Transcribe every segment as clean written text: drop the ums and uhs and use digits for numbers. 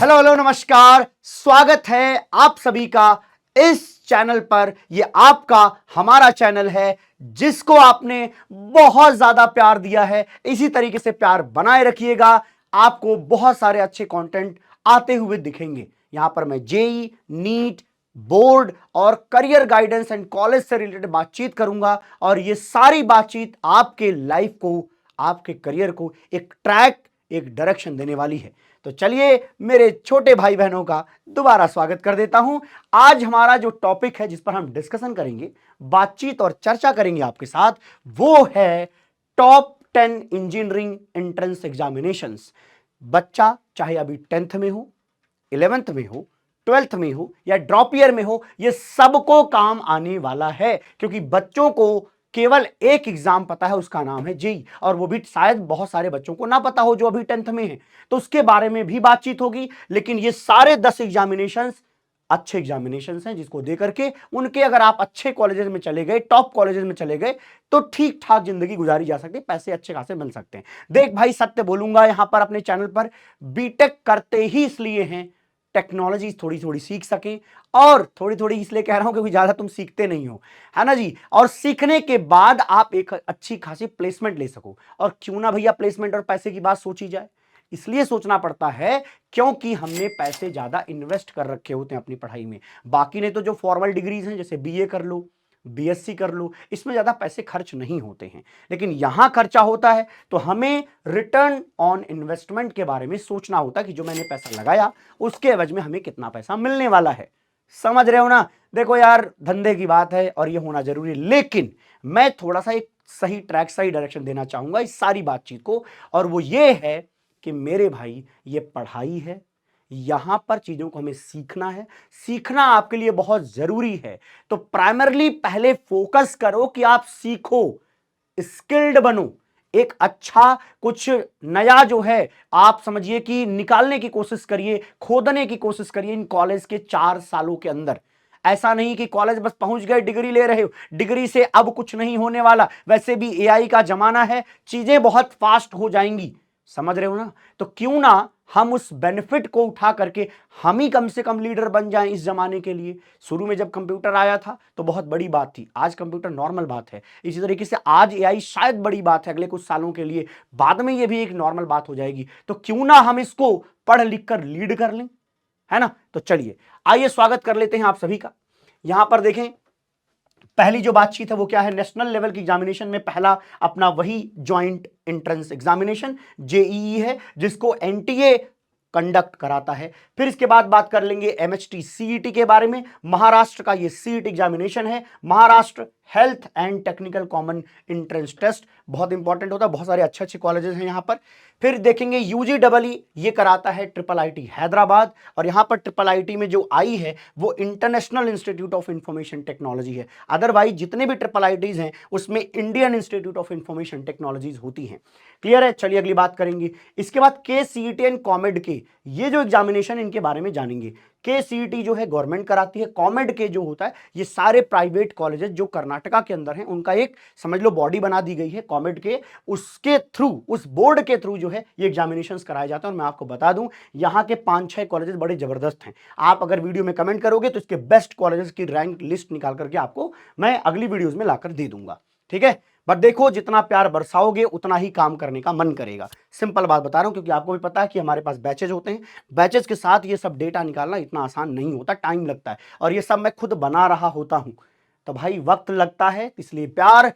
Hello hello नमस्कार, स्वागत है आप सभी का इस चैनल पर। ये आपका हमारा चैनल है जिसको आपने बहुत ज्यादा प्यार दिया है। इसी तरीके से प्यार बनाए रखिएगा, आपको बहुत सारे अच्छे कंटेंट आते हुए दिखेंगे। यहां पर मैं जेई, नीट, बोर्ड और करियर गाइडेंस एंड कॉलेज से रिलेटेड बातचीत करूंगा और ये सारी बातचीत आपके लाइफ को, आपके करियर को एक ट्रैक, एक डायरेक्शन देने वाली है। तो चलिए मेरे छोटे भाई बहनों का दोबारा स्वागत कर देता हूं। आज हमारा जो टॉपिक है जिस पर हम डिस्कशन करेंगे, बातचीत और चर्चा करेंगे आपके साथ, वो है टॉप 10 इंजीनियरिंग एंट्रेंस एग्जामिनेशंस। बच्चा चाहे अभी 10th में हो, 11th में हो, 12th में हो या ड्रॉप ईयर में हो, यह सबको काम आने वाला है। क्योंकि बच्चों को केवल एक एग्जाम पता है, उसका नाम है जेई, और वो भी शायद बहुत सारे बच्चों को ना पता हो जो अभी 10th में है, तो उसके बारे में भी बातचीत होगी। लेकिन ये सारे 10 एग्जामिनेशंस अच्छे एग्जामिनेशंस हैं जिसको देकर के उनके अगर आप अच्छे कॉलेजेस में चले गए, टॉप कॉलेजेस में चले गए, तो ठीक ठाक जिंदगी गुजारी जा सकती है, पैसे अच्छे खासे मिल सकते हैं। देख भाई, सत्य बोलूंगा, यहां पर अपने चैनल पर बीटेक करते ही इसलिए हैं टेक्नोलॉजी थोड़ी थोड़ी सीख सकें, और थोड़ी थोड़ी इसलिए कह रहा हूं क्योंकि ज्यादा तुम सीखते नहीं हो, है ना जी। और सीखने के बाद आप एक अच्छी खासी प्लेसमेंट ले सको। और क्यों ना भैया प्लेसमेंट और पैसे की बात सोची जाए, इसलिए सोचना पड़ता है क्योंकि हमने पैसे ज्यादा इन्वेस्ट कर रखे होते हैं अपनी पढ़ाई में। बाकी नहीं तो जो फॉर्मल डिग्रीज हैं, जैसे बीए कर लो, बीएससी कर लो, इसमें ज्यादा पैसे खर्च नहीं होते हैं। लेकिन यहां खर्चा होता है, तो हमें रिटर्न ऑन इन्वेस्टमेंट के बारे में सोचना होता है कि जो मैंने पैसा लगाया उसके एवज में हमें कितना पैसा मिलने वाला है। समझ रहे हो ना। देखो यार, धंधे की बात है और ये होना जरूरी है, लेकिन मैं थोड़ा सा एक सही ट्रैक, सही डायरेक्शन देना चाहूंगा इस सारी बातचीत को, और वो ये है कि मेरे भाई, ये पढ़ाई है, यहां पर चीजों को हमें सीखना है। सीखना आपके लिए बहुत जरूरी है, तो प्राइमरली पहले फोकस करो कि आप सीखो, स्किल्ड बनो, एक अच्छा कुछ नया जो है आप समझिए कि निकालने की कोशिश करिए, खोदने की कोशिश करिए इन कॉलेज के 4 सालों के अंदर। ऐसा नहीं कि कॉलेज बस पहुंच गए, डिग्री ले रहे हो, डिग्री से अब कुछ नहीं होने वाला। वैसे भी एआई का जमाना है, चीजें बहुत फास्ट हो जाएंगी, समझ रहे हो ना। तो क्यों ना हम उस बेनिफिट को उठा करके हम ही कम से कम लीडर बन जाएं इस जमाने के लिए। शुरू में जब कंप्यूटर आया था तो बहुत बड़ी बात थी, आज कंप्यूटर नॉर्मल बात है। इसी तरीके से आज एआई शायद बड़ी बात है अगले कुछ सालों के लिए, बाद में ये भी एक नॉर्मल बात हो जाएगी। तो क्यों ना हम इसको पढ़ लिख कर लीड कर लें, है ना। तो चलिए आइए स्वागत कर लेते हैं आप सभी का। यहां पर देखें, पहली जो बातचीत है वो क्या है, नेशनल लेवल की एग्जामिनेशन में पहला अपना वही ज्वाइंट एंट्रेंस एग्जामिनेशन जेईई है, जिसको एनटीए कंडक्ट कराता है। फिर इसके बाद बात कर लेंगे एमएचटी सीईटी के बारे में। महाराष्ट्र का ये सीईटी एग्जामिनेशन है, Maharashtra health and technical common entrance test, बहुत इंपॉर्टेंट होता है, बहुत सारे अच्छे अच्छे कॉलेजेस हैं यहां पर। फिर देखेंगे यूजीडब्ल्यू, ये कराता है ट्रिपल आईटी हैदराबाद, और यहां पर ट्रिपल आईटी में जो आई है वो international institute of information technology है। अदरवाइज जितने भी ट्रिपल आईटीज हैं उसमें Indian institute of information technologies होती हैं। क्लियर है, चलिए अगली बात करेंगे। इसके बाद के सीईटी एंड कॉमेड के, ये जो एग्जामिनेशन इनके बारे में जानेंगे। के सीईटी जो है गवर्नमेंट कराती है, कॉमेड के जो होता है ये सारे प्राइवेट कॉलेजेस जो कर्नाटका के अंदर हैं उनका एक समझ लो बॉडी बना दी गई है कॉमेड के, उसके थ्रू, उस बोर्ड के थ्रू जो है ये एग्जामिनेशंस कराए जाते हैं। और मैं आपको बता दूं, यहाँ के 5-6 कॉलेजेस बड़े जबरदस्त हैं। आप अगर वीडियो में कमेंट करोगे तो इसके बेस्ट कॉलेजेस की रैंक लिस्ट निकाल करके आपको मैं अगली वीडियोज में लाकर दे दूंगा, ठीक है। बट देखो, जितना प्यार बरसाओगे उतना ही काम करने का मन करेगा। सिंपल बात बता रहा हूं, क्योंकि आपको भी पता है कि हमारे पास बैचेज होते हैं, बैचेज के साथ ये सब डेटा निकालना इतना आसान नहीं होता, टाइम लगता है, और ये सब मैं खुद बना रहा होता हूं, तो भाई वक्त लगता है। इसलिए प्यार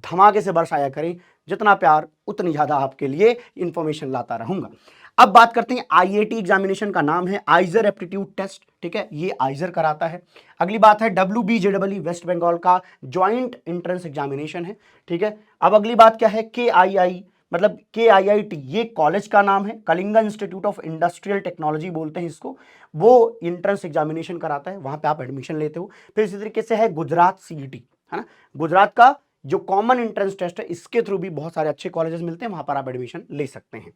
धमाके से बरसाया करें, जितना प्यार उतनी ज्यादा आपके लिए इंफॉर्मेशन लाता रहूंगा। अब बात करते हैं आईआईटी एग्जामिनेशन का नाम है आइजर एप्टीट्यूड टेस्ट, ठीक है, ये आइजर कराता है। अगली बात है डब्ल्यूबीजेडब्ल्यू, वेस्ट बंगाल का ज्वाइंट एंट्रेंस एग्जामिनेशन है, ठीक है। अब अगली बात क्या है, के आई आई, मतलब के आई आई टी, ये कॉलेज का नाम है, Kalinga institute of industrial technology बोलते हैं इसको। वो एंट्रेंस एग्जामिनेशन कराता है, वहां पे आप एडमिशन लेते हो। फिर इसी तरीके से है गुजरात सीईटी, है ना, गुजरात का जो कॉमन एंट्रेंस टेस्ट है, इसके थ्रू भी बहुत सारे अच्छे कॉलेजेस मिलते हैं, वहां पर आप एडमिशन ले सकते हैं।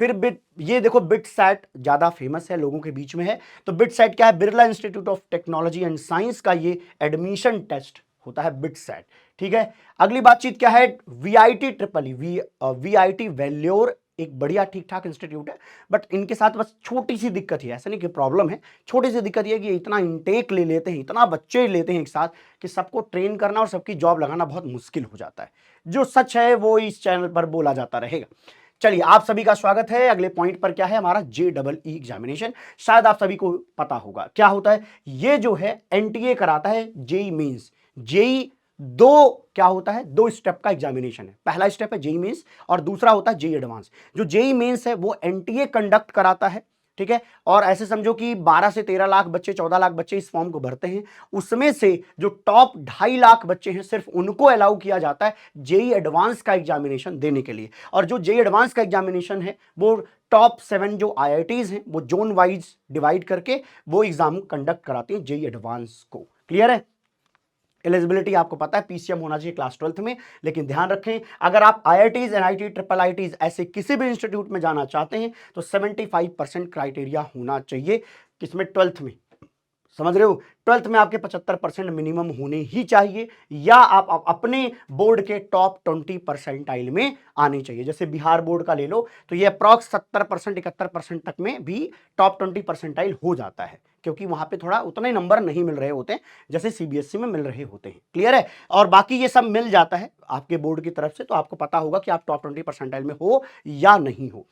फिर बिट, ये देखो बिट सैट ज्यादा फेमस है, लोगों के बीच में है। तो बिट सैट क्या है, Birla institute of technology and science का ये एडमिशन टेस्ट होता है बिट सैट, ठीक है। अगली बातचीत क्या है, VIT triple E, VIT valour एक बढ़िया ठीक ठाक इंस्टीट्यूट है, बट इनके साथ बस छोटी सी दिक्कत ही है, ऐसा नहीं कि प्रॉब्लम है, छोटी सी दिक्कत ये है कि इतना इंटेक ले लेते हैं, इतना बच्चे लेते हैं एक साथ कि सबको ट्रेन करना और सबकी जॉब लगाना बहुत मुश्किल हो जाता है। जो सच है वो इस चैनल पर बोला जाता रहेगा। चलिए, आप सभी का स्वागत है। अगले पॉइंट पर क्या है, हमारा JEE एग्जामिनेशन। शायद आप सभी को पता होगा क्या होता है। ये जो है एनटीए कराता है जेई मींस। जेई दो क्या होता है, दो स्टेप का एग्जामिनेशन है। पहला स्टेप है जेई मींस और दूसरा होता है जेई एडवांस। जो जेई मींस है वो एनटीए कंडक्ट कराता है, ठीक है। और ऐसे समझो कि 12 से 13 लाख बच्चे, 14 लाख बच्चे इस फॉर्म को भरते हैं। उसमें से जो टॉप 2.5 लाख बच्चे हैं, सिर्फ उनको अलाउ किया जाता है जेई एडवांस का एग्जामिनेशन देने के लिए। और जो जेई एडवांस का एग्जामिनेशन है वो टॉप 7 जो आईआईटीज हैं वो जोन वाइज डिवाइड करके वो एग्जाम कंडक्ट कराते हैं जेई एडवांस को। क्लियर है। एलिजिबिलिटी आपको पता है, पीसीएम होना चाहिए क्लास 12th में। लेकिन ध्यान रखें, अगर आप आईआईटीज, एनआईटी, ट्रिपल आईटीज ऐसे किसी भी इंस्टीट्यूट में जाना चाहते हैं तो 75% क्राइटेरिया होना चाहिए। किसमें, 12th में। समझ रहे हो, 12th में आपके 75% मिनिमम होने ही चाहिए, या आप अपने बोर्ड के टॉप 20 परसेंटाइल में आने चाहिए। जैसे बिहार बोर्ड का ले लो तो ये अप्रॉक्स 70%, 71% तक में भी टॉप 20 परसेंटाइल हो जाता है, क्योंकि वहां पे थोड़ा उतने नंबर नहीं मिल रहे होते जैसे सीबीएसई में मिल रहे होते हैं। क्लियर है। और बाकी ये सब मिल जाता है आपके बोर्ड की तरफ से, तो आपको पता होगा कि आप टॉप 20 परसेंटाइल में हो या नहीं हो।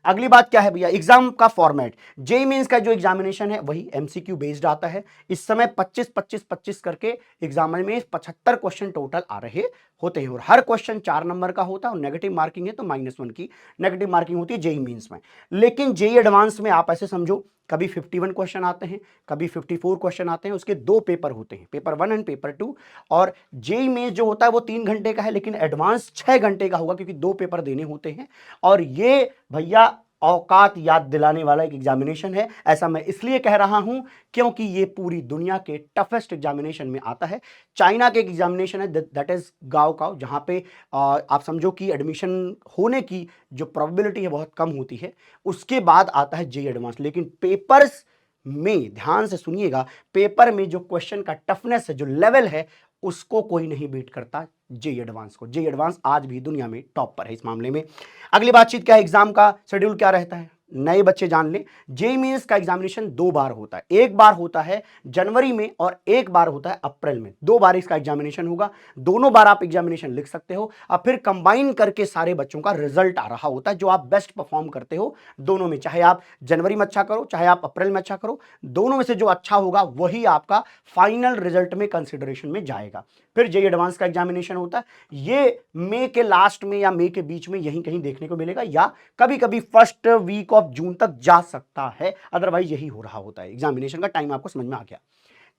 अगली बात क्या है भैया, एग्जाम का फॉर्मेट। जेई मेंस का जो एग्जामिनेशन है वही एमसीक्यू बेस्ड आता है। इस समय 25-25-25 करके एग्जाम में 75 क्वेश्चन टोटल आ रहे होते हैं और हर क्वेश्चन 4 नंबर का होता है और नेगेटिव मार्किंग है तो -1 की नेगेटिव मार्किंग होती है जेई मेंस में। लेकिन जेई एडवांस में आप ऐसे समझो, कभी 51 क्वेश्चन आते हैं, कभी 54 क्वेश्चन आते हैं। उसके 2 पेपर होते हैं, पेपर 1 एंड पेपर 2। और जेई मेंस जो होता है वो 3 घंटे का है, लेकिन एडवांस 6 घंटे का होगा, क्योंकि 2 पेपर देने होते हैं। और ये भैया औकात याद दिलाने वाला एक एग्जामिनेशन है। ऐसा मैं इसलिए कह रहा हूं क्योंकि ये पूरी दुनिया के टफेस्ट एग्जामिनेशन में आता है। चाइना के एक एग्जामिनेशन है, दैट इज गाओकाओ, जहां पे आप समझो कि एडमिशन होने की जो प्रोबेबिलिटी है बहुत कम होती है। उसके बाद आता है जेई एडवांस। लेकिन पेपर्स में ध्यान से सुनिएगा, पेपर में जो क्वेश्चन का टफनेस है, जो लेवल है, उसको कोई नहीं बीट करता जेई एडवांस को। जेई एडवांस आज भी दुनिया में टॉप पर है इस मामले में। अगली बातचीत क्या है, एग्जाम का शेड्यूल क्या रहता है, नए बच्चे जान लें। जेई मेंस का एग्जामिनेशन 2 बार होता है, एक बार होता है जनवरी में और एक बार होता है अप्रैल में। 2 बार इसका एग्जामिनेशन होगा, दोनों बार आप एग्जामिनेशन लिख सकते हो और फिर कंबाइन करके सारे बच्चों का रिजल्ट आ रहा होता है, जो आप बेस्ट परफॉर्म करते हो दोनों में। चाहे आप जनवरी में अच्छा करो, चाहे आप अप्रैल में अच्छा करो, दोनों में से जो अच्छा होगा वही आपका फाइनल रिजल्ट में कंसिडरेशन में जाएगा। फिर जेई एडवांस का एग्जामिनेशन होता है, ये मई के लास्ट में या मई के बीच में यहीं कहीं देखने को मिलेगा, या कभी कभी फर्स्ट वीक ऑफ जून तक जा सकता है। अदरवाइज यही हो रहा होता है। एग्जामिनेशन का टाइम आपको समझ में आ गया।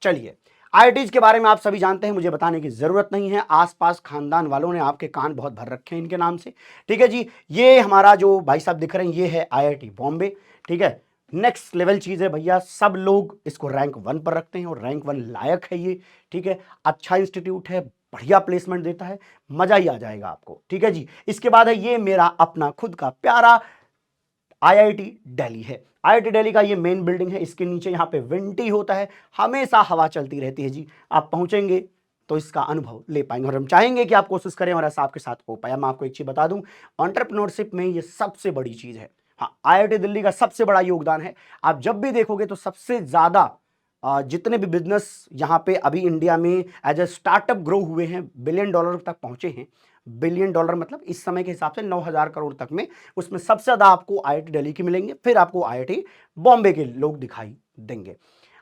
चलिए, आईआईटीज के बारे में आप सभी जानते हैं, मुझे बताने की जरूरत नहीं है। आसपास खानदान वालों ने आपके कान बहुत भर रखे हैं इनके नाम से, ठीक है जी। ये हमारा जो भाई साहब दिख रहे हैं, ये है आईआईटी बॉम्बे, ठीक है। नेक्स्ट लेवल चीज है भैया, सब लोग इसको रैंक 1 पर रखते हैं और रैंक 1 लायक है ये, ठीक है। अच्छा इंस्टीट्यूट है, बढ़िया प्लेसमेंट देता है, मजा ही आ जाएगा आपको, ठीक है जी। इसके बाद है ये मेरा अपना खुद का प्यारा आईआईटी दिल्ली है। आईआईटी दिल्ली का ये मेन बिल्डिंग है, इसके नीचे यहाँ पे विंटी होता है, हमेशा हवा चलती रहती है जी। आप पहुंचेंगे तो इसका अनुभव ले पाएंगे और हम चाहेंगे कि आप कोशिश करें और ऐसा आपके साथ हो पाए। मैं आपको एक चीज बता दूं, एंटरप्रेन्योरशिप में ये सबसे बड़ी चीज है। हाँ, आईआईटी दिल्ली का सबसे बड़ा योगदान है। आप जब भी देखोगे तो सबसे ज्यादा जितने भी बिजनेस यहाँ पे अभी इंडिया में एज ए स्टार्टअप ग्रो हुए हैं, $1 बिलियन तक पहुंचे हैं। $1 बिलियन मतलब इस समय के हिसाब से 9,000 करोड़ तक में, उसमें सबसे ज्यादा आपको आईआईटी दिल्ली के मिलेंगे, फिर आपको आईआईटी बॉम्बे के लोग दिखाई देंगे।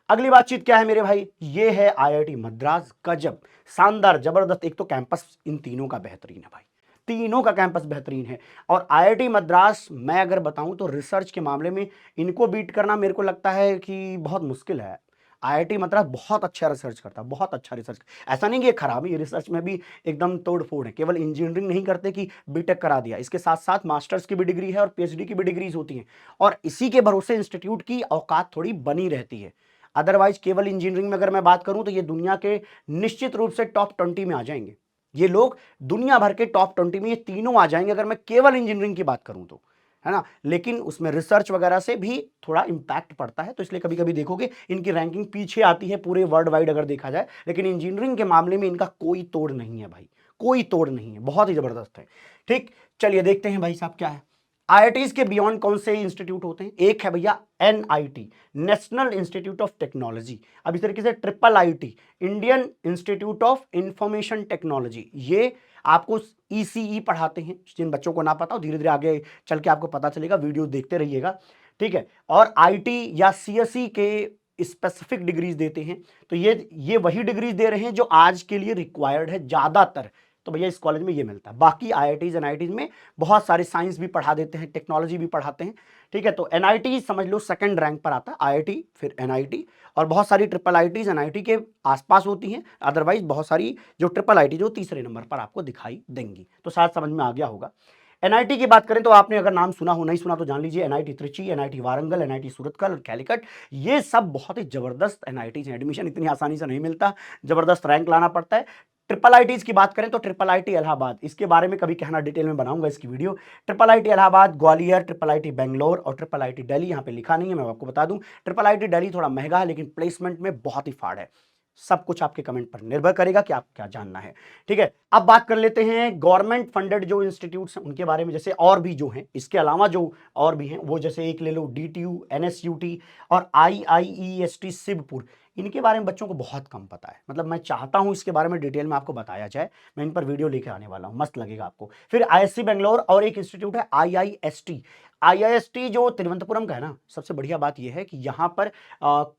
अगली बातचीत क्या है मेरे भाई, ये है आईआईटी मद्रास। गजब, शानदार, जबरदस्त। एक तो कैंपस इन तीनों का बेहतरीन है भाई, तीनों का कैंपस बेहतरीन है। और आईआईटी मद्रास, मैं अगर बताऊं तो रिसर्च के मामले में इनको बीट करना मेरे को लगता है कि बहुत मुश्किल है। आईआईटी मद्रास बहुत अच्छा रिसर्च करता है, बहुत अच्छा रिसर्च। ऐसा नहीं कि ये खराब है, ये रिसर्च में भी एकदम तोड़ फोड़ है। केवल इंजीनियरिंग नहीं करते कि बीटेक करा दिया, इसके साथ साथ मास्टर्स की भी डिग्री है और पीएचडी की भी डिग्रीज होती हैं। और इसी के भरोसे इंस्टीट्यूट की औकात थोड़ी बनी रहती है। अदरवाइज केवल इंजीनियरिंग में अगर मैं बात करूं तो ये दुनिया के निश्चित रूप से टॉप 20 में आ जाएंगे। ये लोग दुनिया भर के टॉप 20 में ये तीनों आ जाएंगे अगर मैं केवल इंजीनियरिंग की बात करूं तो, है ना। लेकिन उसमें रिसर्च वगैरह से भी थोड़ा इंपैक्ट पड़ता है, तो इसलिए कभी कभी देखोगे इनकी रैंकिंग पीछे आती है पूरे वर्ल्ड वाइड अगर देखा जाए। लेकिन इंजीनियरिंग के मामले में इनका कोई तोड़ नहीं है भाई, कोई तोड़ नहीं है, बहुत ही जबरदस्त है। ठीक, चलिए देखते हैं भाई साहब क्या है। आईआईटीज के बियॉन्ड कौन से इंस्टीट्यूट होते हैं? एक है भैया NIT, national institute of technology. अब इस तरीके से triple IT, Indian institute of information technology, ये आपको ईसीई पढ़ाते हैं। जिन बच्चों को ना पता हो, धीरे धीरे आगे चल के आपको पता चलेगा, वीडियो देखते रहिएगा, ठीक है। और आईटी या सीएसई के स्पेसिफिक डिग्रीज देते हैं। तो ये वही डिग्रीज दे रहे हैं जो आज के लिए रिक्वायर्ड है ज्यादातर। तो भैया इस कॉलेज में ये मिलता है। बाकी आईआईटीज एनआईटीज में बहुत सारे साइंस भी पढ़ा देते हैं, टेक्नोलॉजी भी पढ़ाते हैं, ठीक है। तो एनआईटी समझ लो सेकंड रैंक पर आता है, आईआईटी फिर एनआईटी, और बहुत सारी ट्रिपल आईटीज एनआईटी के आसपास होती हैं। अदरवाइज बहुत सारी जो ट्रिपल आईटी जो तीसरे नंबर पर आपको दिखाई देंगी। तो शायद समझ में आ गया होगा। एनआईटी की बात करें तो आपने अगर नाम सुना हो, नहीं सुना तो जान लीजिए, NIT Trichy, NIT Warangal, NIT Surathkal और कैलिकट, ये सब बहुत ही जबरदस्त एनआईटीज हैं। एडमिशन इतनी आसानी से नहीं मिलता, जबरदस्त रैंक लाना पड़ता है। ट्रिपल आईटीज की बात करें तो ट्रिपल आईटी इलाहाबाद, इसके बारे में कभी कहना डिटेल में बनाऊंगा इसकी video. Triple IT Allahabad, Gwalior, triple IT Bangalore और ट्रिपल आईटी दिल्ली, यहाँ पे लिखा नहीं है, मैं आपको बता दूं। ट्रिपल आईटी दिल्ली थोड़ा महंगा है, लेकिन प्लेसमेंट में बहुत ही फाड़ है। सब कुछ आपके कमेंट पर निर्भर करेगा कि आपको क्या जानना है, ठीक है। अब बात कर लेते हैं गवर्नमेंट फंडेड जो इंस्टीट्यूट्स हैं उनके बारे में। जैसे और भी जो हैं, इसके अलावा जो और भी हैं, वो जैसे एक ले लो डीटीयू, एनएसयूटी और आईआईईएसटी शिवपुर। इनके बारे में बच्चों को बहुत कम पता है। मतलब मैं चाहता हूं इसके बारे में डिटेल में आपको बताया जाए, मैं इन पर वीडियो लेकर आने वाला हूं, मस्त लगेगा आपको। फिर आईएससी बेंगलोर और एक इंस्टीट्यूट है आईआईएसटी। आईआईएसटी जो तिरुवनंतपुरम का है ना, सबसे बढ़िया बात यह है कि यहाँ पर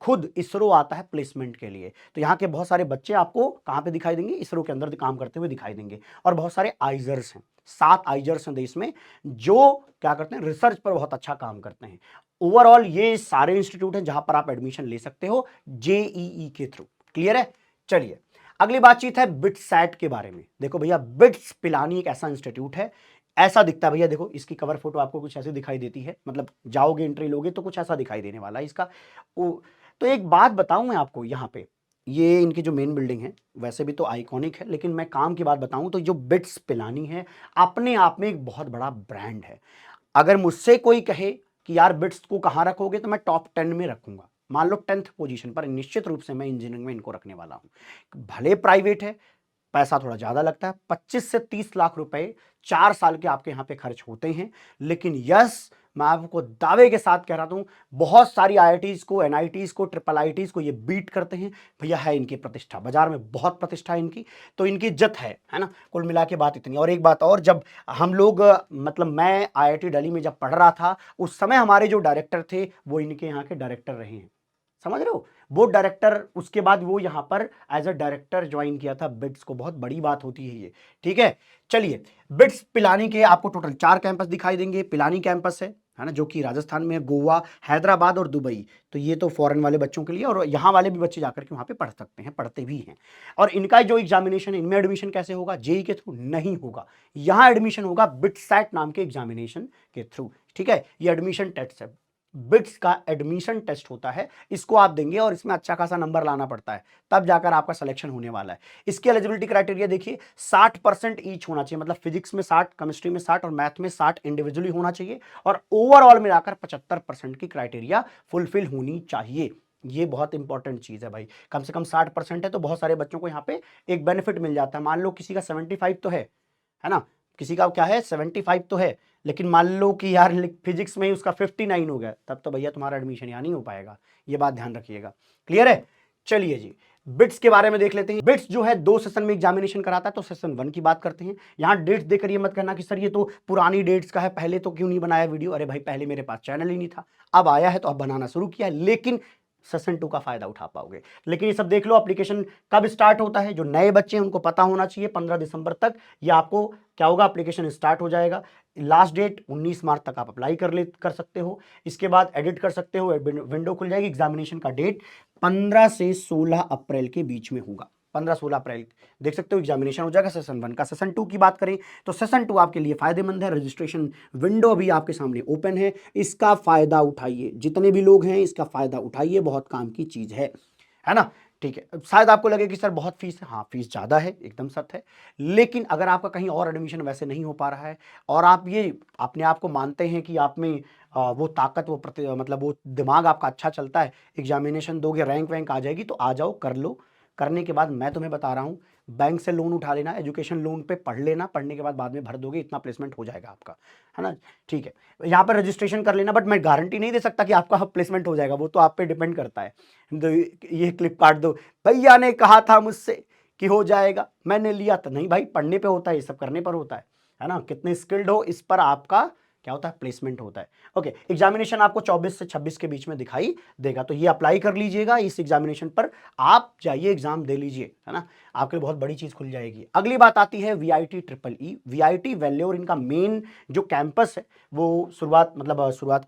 खुद इसरो आता है प्लेसमेंट के लिए। तो यहाँ के बहुत सारे बच्चे आपको कहाँ पे दिखाई देंगे? इसरो के अंदर काम करते हुए दिखाई देंगे। और बहुत सारे आइजर्स हैं, 7 आइजर्स हैं देश में, जो क्या करते हैं, रिसर्च पर बहुत अच्छा काम करते हैं। ओवरऑल ये सारे इंस्टीट्यूट हैं जहां पर आप एडमिशन ले सकते हो जेईई के थ्रू। क्लियर है? चलिए अगली बातचीत है बिटसैट के बारे में। देखो भैया, बिट्स पिलानी एक ऐसा इंस्टीट्यूट है, ऐसा दिखता है भैया, देखो इसकी कवर फोटो आपको कुछ ऐसी दिखाई देती है, मतलब जाओगे एंट्री लोगे तो कुछ ऐसा दिखाई देने वाला है इसका। तो एक बात बताऊं मैं आपको, यहाँ पे ये इनकी जो मेन बिल्डिंग है वैसे भी तो आइकॉनिक है, लेकिन मैं काम की बात बताऊं तो जो बिट्स पिलानी है अपने आप में एक बहुत बड़ा ब्रांड है। अगर मुझसे कोई कहे कि यार बिट्स को कहाँ रखोगे, तो मैं टॉप 10 में रखूंगा। मान लो 10th पोजीशन पर निश्चित रूप से मैं इंजीनियरिंग में इनको रखने वाला हूं। भले प्राइवेट है, पैसा थोड़ा ज्यादा लगता है, 25 से 30 लाख रुपए 4 साल के आपके यहाँ पे खर्च होते हैं, लेकिन यस मैं आपको दावे के साथ कह रहा हूं, बहुत सारी आईआईटीज को, एनआईटीज को, ट्रिपल आईटीज को ये बीट करते हैं। भैया है इनकी प्रतिष्ठा, बाजार में बहुत प्रतिष्ठा है इनकी, तो इनकी इज्जत है ना। कुल मिला के बात इतनी। और एक बात और, जब हम लोग मतलब मैं आईआईटी दिल्ली में जब पढ़ रहा था, उस समय हमारे जो डायरेक्टर थे वो इनके यहाँ के डायरेक्टर रहे हैं, समझ रहे हो, बोर्ड डायरेक्टर। उसके बाद वो यहाँ पर एज अ डायरेक्टर ज्वाइन किया था बिट्स को। बहुत बड़ी बात होती है ये, ठीक है। चलिए, बिट्स पिलानी के आपको टोटल 4 कैंपस दिखाई देंगे। पिलानी कैंपस है ना, जो कि राजस्थान में है, गोवा, हैदराबाद और दुबई। तो ये तो फॉरेन वाले बच्चों के लिए, और यहाँ वाले भी बच्चे जाकर के वहाँ पे पढ़ सकते हैं, पढ़ते भी हैं। और इनका जो एग्जामिनेशन है, इनमें एडमिशन कैसे होगा? जेई के थ्रू नहीं होगा, यहाँ एडमिशन होगा बिटसैट नाम के एग्जामिनेशन के थ्रू, ठीक है। ये एडमिशन टेस्ट है, बिट्स का एडमिशन टेस्ट होता है, इसको आप देंगे और इसमें अच्छा खासा नंबर लाना पड़ता है, तब जाकर आपका सिलेक्शन होने वाला है। इसकी एलिजिबिलिटी क्राइटेरिया देखिए, 60% ईच होना चाहिए, मतलब फिजिक्स में 60, केमिस्ट्री में 60 और मैथ में 60 इंडिविजुअली होना चाहिए, और ओवरऑल मिलाकर 75% की क्राइटेरिया फुलफिल होनी चाहिए। ये बहुत इंपॉर्टेंट चीज है भाई। कम से कम 60% है तो बहुत सारे बच्चों को यहाँ पे एक बेनिफिट मिल जाता है। मान लो किसी का 75 तो है ना, किसी का क्या है 75 तो है, लेकिन मान लो कि यार फिजिक्स में ही उसका 59 हो गया, तब तो भैया तुम्हारा एडमिशन यहाँ नहीं हो पाएगा। ये बात ध्यान रखिएगा। क्लियर है? चलिए जी, बिट्स के बारे में देख लेते हैं। बिट्स जो है 2 सेशन में एग्जामिनेशन कराता है, तो सेशन 1 की बात करते हैं। यहाँ डेट्स देखकर ये मत कहना कि सर ये तो पुरानी डेट्स का है, पहले तो क्यों नहीं बनाया वीडियो। अरे भाई, पहले मेरे पास चैनल ही नहीं था, अब आया है तो अब बनाना शुरू किया है, लेकिन सेशन 2 का फायदा उठा पाओगे। लेकिन ये सब देख लो, एप्लीकेशन कब स्टार्ट होता है, जो नए बच्चे हैं उनको पता होना चाहिए। 15 दिसंबर तक ये आपको क्या होगा, एप्लीकेशन स्टार्ट हो जाएगा। लास्ट डेट 19 मार्च तक आप अप्लाई कर सकते हो। इसके बाद एडिट कर सकते हो, विंडो खुल जाएगी। एग्जामिनेशन का डेट 15 से 16 अप्रैल के बीच में होगा। 15-16 अप्रैल देख सकते हो एग्जामिनेशन हो जाएगा सेशन 1 का। सेशन 2 की बात करें तो सेशन 2 आपके लिए फायदेमंद है। रजिस्ट्रेशन विंडो भी आपके सामने ओपन है, इसका फायदा उठाइए। जितने भी लोग हैं इसका फायदा उठाइए, बहुत काम की चीज है ना। ठीक है, शायद आपको लगे कि सर बहुत फीस है, हाँ फीस ज़्यादा है, एकदम सत्य है। लेकिन अगर आपका कहीं और एडमिशन वैसे नहीं हो पा रहा है और आप ये अपने आप को मानते हैं कि आप में वो ताकत, वो मतलब वो दिमाग आपका अच्छा चलता है, एग्जामिनेशन दोगे, रैंक वैंक आ जाएगी, तो आ जाओ, कर लो, करने के बाद मैं तुम्हें बता रहा हूँ, बैंक से लोन उठा लेना, एजुकेशन लोन पे पढ़ लेना, पढ़ने के बाद में भर दोगे, इतना प्लेसमेंट हो जाएगा आपका, है ना। ठीक है, यहाँ पर रजिस्ट्रेशन कर लेना, बट मैं गारंटी नहीं दे सकता कि आपका प्लेसमेंट हो जाएगा, वो तो आप पे डिपेंड करता है। तो ये क्लिप काट दो, भैया ने कहा था मुझसे कि हो जाएगा, मैंने लिया तो नहीं भाई, पढ़ने पे होता है, ये सब करने पर होता है ना। कितने स्किल्ड हो इस पर आपका क्या होता है, प्लेसमेंट होता है। ओके, एग्जामिनेशन आपको 24 से 26 के बीच में दिखाई देगा, तो ये अप्लाई कर लीजिएगा, इस एग्जामिनेशन पर आप जाइए, एग्जाम दे लीजिए, है ना, आपके लिए बहुत बड़ी चीज खुल जाएगी। अगली बात आती है VIT triple E, VIT valour, इनका मेन जो कैंपस है वो शुरुआत कह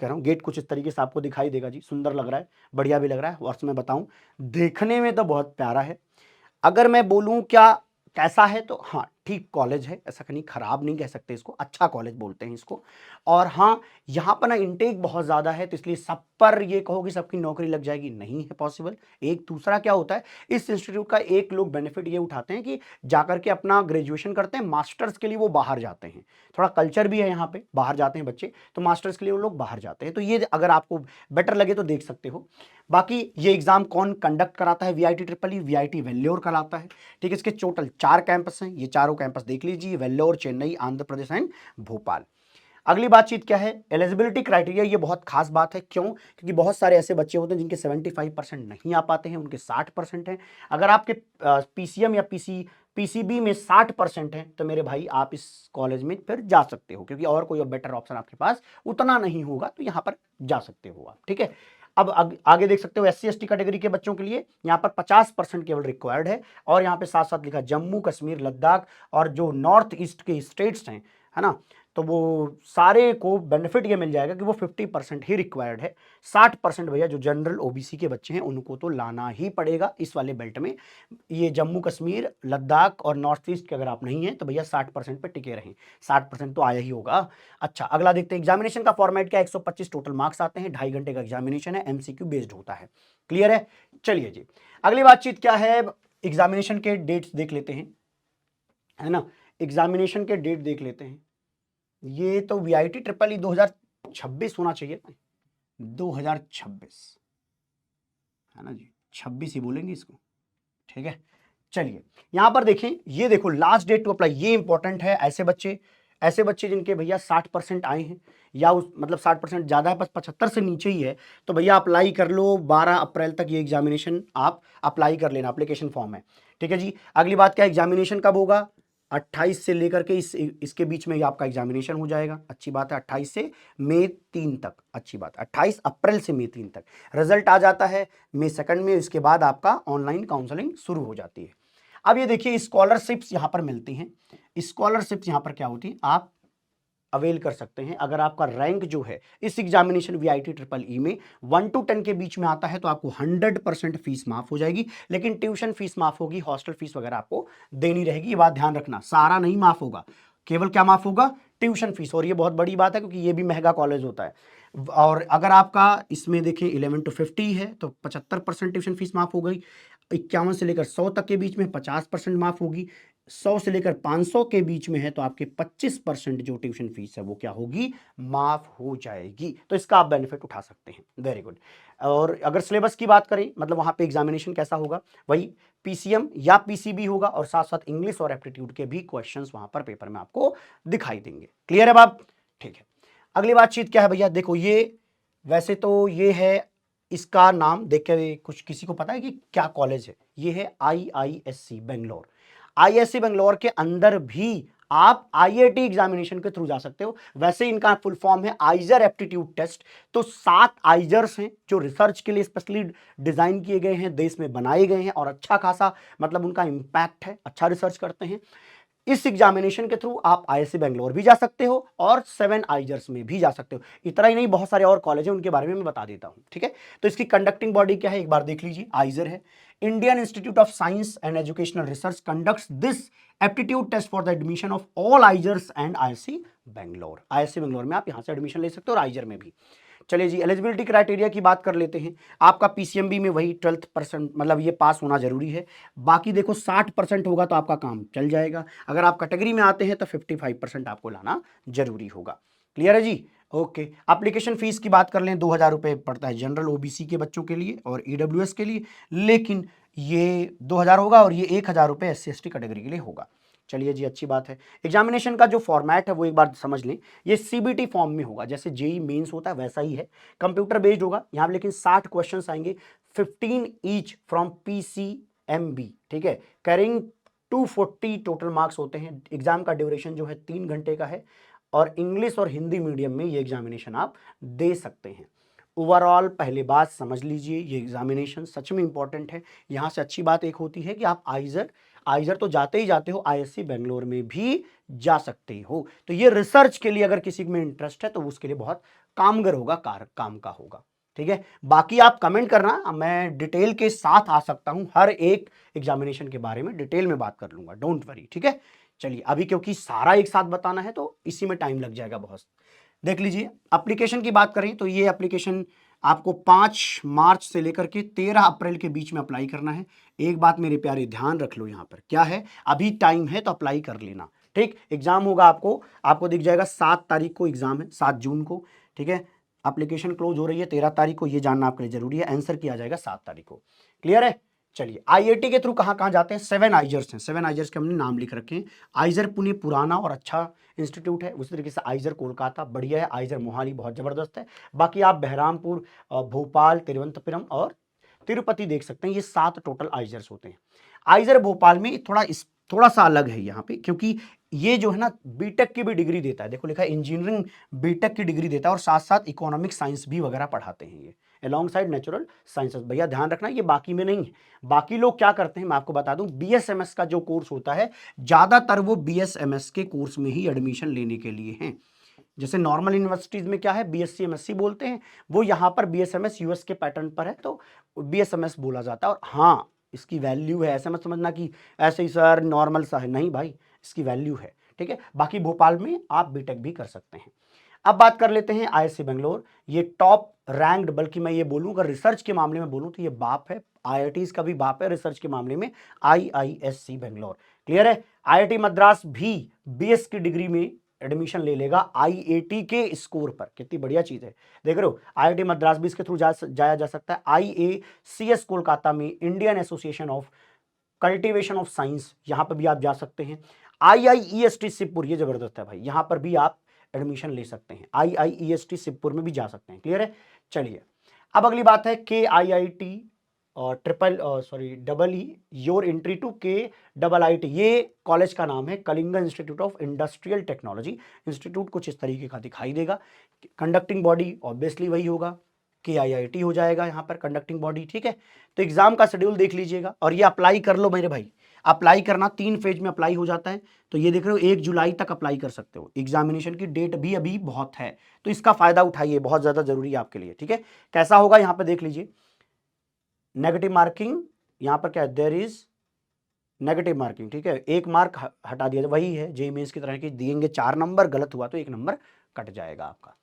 रहा हूँ, गेट कुछ इस तरीके से आपको दिखाई देगा जी, सुंदर लग रहा है, बढ़िया भी लग रहा है, और मैं बताऊं देखने में तो बहुत प्यारा है। अगर मैं बोलूं क्या कैसा है, तो हाँ ठीक कॉलेज है, ऐसा कहीं खराब नहीं कह सकते इसको, अच्छा कॉलेज बोलते हैं इसको। और हाँ, यहाँ पर ना इंटेक बहुत ज़्यादा है, तो इसलिए सब पर ये कहो कि सबकी नौकरी लग जाएगी, नहीं है पॉसिबल। एक दूसरा क्या होता है, इस इंस्टीट्यूट का एक लोग बेनिफिट ये उठाते हैं कि जाकर के अपना ग्रेजुएशन करते हैं, मास्टर्स के लिए वो बाहर जाते हैं, थोड़ा कल्चर भी है यहाँ पे, बाहर जाते हैं बच्चे, तो मास्टर्स के लिए वो लोग बाहर जाते हैं, तो ये अगर आपको बेटर लगे तो देख सकते हो। बाकी ये एग्जाम कौन कंडक्ट कराता है, VIT triple E, VIT Vellore कराता है। ठीक है, इसके टोटल 4 कैंपस हैं, ये चारों कैंपस देख लीजिए, वेल्लोर, चेन्नई, आंध्र प्रदेश एंड भोपाल। अगली बातचीत क्या है, एलिजिबिलिटी क्राइटेरिया, ये बहुत खास बात है, क्यों, क्योंकि बहुत सारे ऐसे बच्चे होते हैं जिनके 75% नहीं आ पाते हैं, उनके 60% हैं। अगर आपके पीसीएम या पीसीबी में 60% है, तो मेरे भाई आप इस कॉलेज में फिर जा सकते हो, क्योंकि और कोई बेटर ऑप्शन आपके पास उतना नहीं होगा, तो यहां पर जा सकते हो आप। ठीक है, अब आगे देख सकते हो एससी एसटी कैटेगरी के बच्चों के लिए यहाँ पर 50% केवल रिक्वायर्ड है, और यहाँ पे साथ साथ लिखा जम्मू कश्मीर, लद्दाख और जो नॉर्थ ईस्ट के स्टेट्स हैं, है ना, तो वो सारे को बेनिफिट ये मिल जाएगा कि वो 50% ही रिक्वायर्ड है। 60% भैया जो जनरल ओबीसी के बच्चे हैं उनको तो लाना ही पड़ेगा इस वाले बेल्ट में। ये जम्मू कश्मीर, लद्दाख और नॉर्थ ईस्ट के अगर आप नहीं हैं तो भैया 60% पे टिके रहें, 60% तो आया ही होगा। अच्छा, अगला देखते हैं, एग्जामिनेशन का फॉर्मेट क्या है, 125 टोटल मार्क्स आते हैं, 2.5 घंटे का एग्जामिनेशन है, एमसीक्यू बेस्ड होता है। क्लियर है, चलिए जी अगली बातचीत क्या है, एग्जामिनेशन के डेट्स देख लेते हैं, है ना, एग्जामिनेशन के डेट देख लेते हैं। ये तो वीआईटी ट्रिपल ई 2026 होना चाहिए, 2026, है ना जी, 26 ही बोलेंगे इसको। ठीक है, चलिए यहां पर देखें, ये देखो लास्ट डेट टू अप्लाई, ये इंपॉर्टेंट है। ऐसे बच्चे जिनके भैया 60% आए हैं, या उस मतलब 60% ज्यादा है, बस 75 से नीचे ही है, तो भैया अप्लाई कर लो, 12 अप्रैल तक ये एग्जामिनेशन आप अप्लाई कर लेना, एप्लीकेशन फॉर्म है। ठीक है जी, अगली बात क्या, एग्जामिनेशन कब होगा, 28 से लेकर के इसके बीच में आपका एग्जामिनेशन हो जाएगा, अच्छी बात है, 28 से मई 3 तक, अच्छी बात है, 28 अप्रैल से मई 3 तक रिजल्ट आ जाता है मई 2 में, इसके बाद आपका ऑनलाइन काउंसलिंग शुरू हो जाती है। अब ये देखिए स्कॉलरशिप्स यहां पर मिलती हैं, स्कॉलरशिप्स यहां पर क्या होती है, आप अवेल कर सकते हैं। अगर आपका रैंक जो है इस एग्जामिनेशन वीआईटी ट्रिपल ई में 1 to 10 के बीच में आता है, तो आपको 100% फीस माफ हो जाएगी, लेकिन ट्यूशन फीस माफ होगी, हॉस्टल फीस वगैरह आपको देनी रहेगी, ये बात ध्यान रखना, सारा नहीं माफ होगा, केवल क्या माफ होगा, ट्यूशन फीस, और ये बहुत बड़ी बात है क्योंकि ये भी महंगा कॉलेज होता है। और अगर आपका इसमें देखें 11 to 50 है तो 75% ट्यूशन फीस माफ हो गई, 51 से लेकर 100 तक के बीच में 50% माफ होगी, 100 से लेकर 500 के बीच में है तो आपके 25% जो ट्यूशन फीस है वो क्या होगी, माफ हो जाएगी, तो इसका आप बेनिफिट उठा सकते हैं, वेरी गुड। और अगर सिलेबस की बात करें, मतलब वहां पे एग्जामिनेशन कैसा होगा, वही पीसीएम या पीसीबी होगा, और साथ साथ इंग्लिश और एप्टीट्यूड के भी क्वेश्चंस वहां पर पेपर में आपको दिखाई देंगे। क्लियर है बात, ठीक है। अगली बातचीत क्या है भैया, देखो ये वैसे तो ये है, इसका नाम देख के कुछ किसी को पता है कि क्या कॉलेज है, ये है आईआईएससी बेंगलोर। आईआईएससी बेंगलोर के अंदर भी आप आईआईटी एग्जामिनेशन के थ्रू जा सकते हो। वैसे इनका फुल फॉर्म है आइजर एप्टीट्यूड टेस्ट, तो 7 आइजर्स हैं जो रिसर्च के लिए स्पेशली डिजाइन किए गए हैं, देश में बनाए गए हैं, और अच्छा खासा मतलब उनका इंपैक्ट है, अच्छा रिसर्च करते हैं। इस एग्जामिनेशन के थ्रू आप आईआईएससी बेंगलोर भी जा सकते हो और 7 आइजर्स में भी जा सकते हो। इतना ही नहीं, बहुत सारे और कॉलेज हैं, उनके बारे में मैं बता देता हूं। ठीक है, तो इसकी कंडक्टिंग बॉडी क्या है, एक बार देख लीजिए, आइजर है, Indian institute of science and educational research conducts this aptitude test for the admission of all IISERs and IISc Bangalore. IISc Bangalore में आप यहां से एडमिशन ले सकते हो, और आइजर में भी। चलिए जी, एलिजिबिलिटी क्राइटेरिया की बात कर लेते हैं। आपका पीसीएमबी में वही 12% मतलब ये पास होना जरूरी है। बाकी देखो 60% होगा तो आपका काम चल जाएगा। अगर आप कैटेगरी में आते हैं तो 55% आपको लाना जरूरी होगा। क्लियर है जी, ओके। एप्लीकेशन फीस की बात कर लें, 2000 रुपये पड़ता है जनरल ओबीसी के बच्चों के लिए और ईडब्ल्यूएस के लिए, लेकिन ये 2000 होगा और ये 1000 रुपये SC/ST कैटेगरी के लिए होगा। चलिए जी, अच्छी बात है। एग्जामिनेशन का जो फॉर्मेट है वो एक बार समझ लें, ये CBT फॉर्म में होगा, जैसे जेई मेंस होता है वैसा ही है, कंप्यूटर बेस्ड होगा यहाँ पे, लेकिन 60 क्वेश्चंस आएंगे, 15 ईच फ्रॉम PCMB, ठीक है, कैरिंग 240 टोटल मार्क्स होते हैं। एग्जाम का ड्यूरेशन जो है 3 घंटे का है, और इंग्लिश और हिंदी मीडियम में ये एग्जामिनेशन आप दे सकते हैं। ओवरऑल पहले बात समझ लीजिए, ये एग्जामिनेशन सच में इंपॉर्टेंट है। यहाँ से अच्छी बात एक होती है कि आप आइजर तो जाते ही जाते हो, ISC बेंगलोर में भी जा सकते हो। तो ये रिसर्च के लिए अगर किसी में इंटरेस्ट है तो उसके लिए बहुत कामगर होगा, काम का होगा, ठीक है। बाकी आप कमेंट करना, मैं डिटेल के साथ आ सकता हूं, हर एक एग्जामिनेशन के बारे में डिटेल में बात कर लूंगा, डोंट वरी, ठीक है। चलिए, अभी क्योंकि सारा एक साथ बताना है तो इसी में टाइम लग जाएगा बहुत। देख लीजिए, एप्लीकेशन की बात करें तो ये एप्लीकेशन आपको 5 मार्च से लेकर के 13 अप्रैल के बीच में अप्लाई करना है। एक बात मेरे प्यारे ध्यान रख लो, यहाँ पर क्या है, अभी टाइम है तो अप्लाई कर लेना, ठीक। एग्जाम होगा आपको दिख जाएगा 7 तारीख को एग्जाम है, 7 जून को, ठीक है। एप्लीकेशन क्लोज हो रही है 13 तारीख को, ये जानना आपके लिए जरूरी है। आंसर किया जाएगा 7 तारीख को, क्लियर है। चलिए, IIT के थ्रू कहाँ कहाँ जाते हैं, 7 आइजर्स हैं, 7 आइजर्स के हमने नाम लिख रखे हैं। आइजर पुणे पुराना और अच्छा इंस्टीट्यूट है, उसी तरीके से आइजर कोलकाता बढ़िया है, आइजर मोहाली बहुत जबरदस्त है। बाकी आप बहरामपुर, भोपाल, तिरुवनंतपुरम और तिरुपति देख सकते हैं, ये 7 टोटल आइजर्स होते हैं। आइजर भोपाल में थोड़ा सा अलग है यहाँ पे, क्योंकि ये जो है ना बीटेक की भी डिग्री देता है, देखो लिखा है इंजीनियरिंग बीटेक की डिग्री देता है, और साथ साथ इकोनॉमिक साइंस भी वगैरह पढ़ाते हैं ये, अलॉन्ग साइड नेचुरल साइंसेस। भैया ध्यान रखना, ये बाकी में नहीं है। बाकी लोग क्या करते हैं मैं आपको बता दूं, BSMS का जो कोर्स होता है, ज्यादातर वो BSMS के कोर्स में ही एडमिशन लेने के लिए हैं। जैसे नॉर्मल यूनिवर्सिटीज में क्या है, BSc MSc बोलते हैं, वो यहाँ पर BSMS US के पैटर्न पर है तो BSMS बोला जाता है। और हाँ, इसकी वैल्यू है, ऐसा मत समझना कि ऐसे ही सर नॉर्मल सा है, नहीं भाई, इसकी वैल्यू है, ठीक है। बाकी भोपाल में आप बीटेक भी कर सकते हैं। अब बात कर लेते हैं IISc बेंगलोर, ये टॉप रैंक्ड, बल्कि मैं ये बोलूँ अगर रिसर्च के मामले में बोलूँ तो ये बाप है, IITs का भी बाप है रिसर्च के मामले में, IISc बेंगलोर, क्लियर है। IIT मद्रास भी BS की डिग्री में एडमिशन ले लेगा IIT के स्कोर पर, कितनी बढ़िया चीज है, देख रहे हो। IIT मद्रास भी इसके थ्रू जाया जा सकता है। IACS कोलकाता में, Indian association of cultivation of science, यहां पर भी आप जा सकते हैं। IIEST सिरपुर, ये जबरदस्त है भाई, यहां पर भी आप एडमिशन ले सकते हैं, IIEST सिरपुर में भी जा सकते हैं, क्लियर है। चलिए, अब अगली बात है KIIT और double E your entry to KIIT, ये कॉलेज का नाम है, Kalinga institute of industrial technology. Institute कुछ इस तरीके का दिखाई देगा। कंडक्टिंग बॉडी ऑब्वियसली वही होगा, KIIT हो जाएगा यहाँ पर कंडक्टिंग बॉडी, ठीक है। तो एग्जाम का शेड्यूल देख लीजिएगा, और ये अप्लाई कर लो मेरे भाई, अप्लाई करना 3 फेज में अप्लाई हो जाता है। तो ये देख रहे हो 1 जुलाई तक अप्लाई कर सकते हो, एग्जामिनेशन की डेट भी अभी बहुत है, तो इसका फायदा उठाइए, बहुत ज्यादा जरूरी है आपके लिए, ठीक है। कैसा होगा यहाँ पर देख लीजिए, नेगेटिव मार्किंग, यहां पर क्या है, देयर इज नेगेटिव मार्किंग, ठीक है, 1 मार्क हटा दिया, वही है जेईई मेंस की तरह की, दिएंगे 4 नंबर, गलत हुआ तो 1 नंबर कट जाएगा आपका।